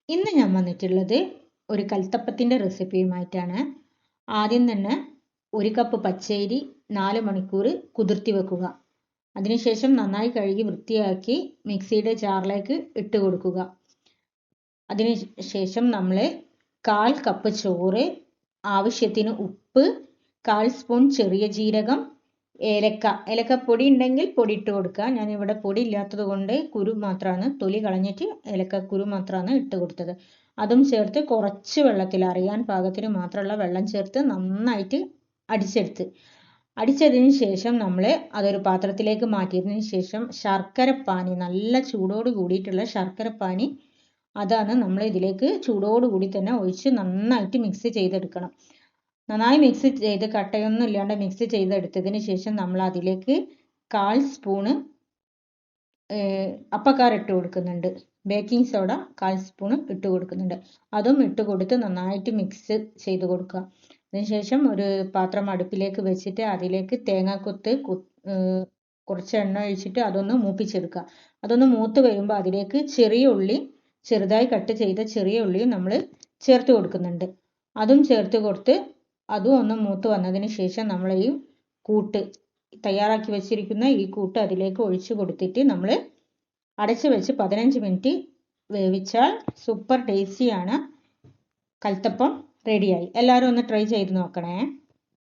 ഇന്ന് ഞാൻ വന്നിട്ടുള്ളത് ഒരു കൽത്തപ്പത്തിൻ്റെ റെസിപ്പിയുമായിട്ടാണ്. ആദ്യം തന്നെ 1 കപ്പ് പച്ചരി 4 മണിക്കൂർ കുതിർത്തി വെക്കുക. അതിനുശേഷം നന്നായി കഴുകി വൃത്തിയാക്കി മിക്സിയുടെ ജാറിലേക്ക് ഇട്ട് കൊടുക്കുക. അതിനുശേഷം നമ്മൾ 1/4 കപ്പ് ചോറ്, ആവശ്യത്തിന് ഉപ്പ്, 1/4 സ്പൂൺ ചെറിയ ജീരകം, ഏലക്കപ്പൊടി ഉണ്ടെങ്കിൽ പൊടി ഇട്ട് കൊടുക്കുക. ഞാനിവിടെ പൊടി ഇല്ലാത്തത് കൊണ്ട് കുരു മാത്രമാണ്, തൊലി കളഞ്ഞിട്ട് ഏലക്കക്കുരു മാത്രമാണ് ഇട്ട് കൊടുത്തത്. അതും ചേർത്ത് കുറച്ച് വെള്ളത്തിൽ, അറിയാൻ പാകത്തിന് മാത്രമുള്ള വെള്ളം ചേർത്ത് നന്നായിട്ട് അടിച്ചതിന് ശേഷം നമ്മൾ അതൊരു പാത്രത്തിലേക്ക് മാറ്റിയതിന് ശേഷം ശർക്കരപ്പാനി, നല്ല ചൂടോട് കൂടിയിട്ടുള്ള ശർക്കരപ്പാനി, അതാണ് നമ്മൾ ഇതിലേക്ക് ചൂടോടുകൂടി തന്നെ ഒഴിച്ച് നന്നായിട്ട് മിക്സ് ചെയ്തെടുക്കണം. നന്നായി മിക്സ് ചെയ്ത് കട്ടയൊന്നും ഇല്ലാണ്ട് മിക്സ് ചെയ്തെടുത്തതിന് ശേഷം നമ്മൾ അതിലേക്ക് 1/4 സ്പൂണ് അപ്പക്കാരം ഇട്ട് കൊടുക്കുന്നുണ്ട്. ബേക്കിംഗ് സോഡ 1/4 സ്പൂൺ ഇട്ട് കൊടുക്കുന്നുണ്ട്. അതും ഇട്ട് കൊടുത്ത് നന്നായിട്ട് മിക്സ് ചെയ്ത് കൊടുക്കുക. അതിനുശേഷം ഒരു പാത്രം അടുപ്പിലേക്ക് വെച്ചിട്ട് അതിലേക്ക് തേങ്ങാക്കൊത്ത് കുറച്ച് എണ്ണ ഒഴിച്ചിട്ട് അതൊന്ന് മൂപ്പിച്ചെടുക്കുക. അതൊന്ന് മൂത്ത് വരുമ്പോൾ അതിലേക്ക് ചെറിയ ഉള്ളി, ചെറുതായി കട്ട് ചെയ്ത ചെറിയ ഉള്ളിയും നമ്മൾ ചേർത്ത് കൊടുക്കുന്നുണ്ട്. അതും ചേർത്ത് കൊടുത്ത് അതും ഒന്ന് മൂത്ത് വന്നതിന് ശേഷം നമ്മൾ ഈ കൂട്ട് തയ്യാറാക്കി വെച്ചിരിക്കുന്ന ഈ കൂട്ട് അതിലേക്ക് ഒഴിച്ച് കൊടുത്തിട്ട് നമ്മൾ അടച്ച് വെച്ച് 15 മിനിറ്റ് വേവിച്ചാൽ സൂപ്പർ ടേസ്റ്റിയാണ് കൽത്തപ്പം റെഡിയായി. എല്ലാവരും ഒന്ന് ട്രൈ ചെയ്ത് നോക്കണേ.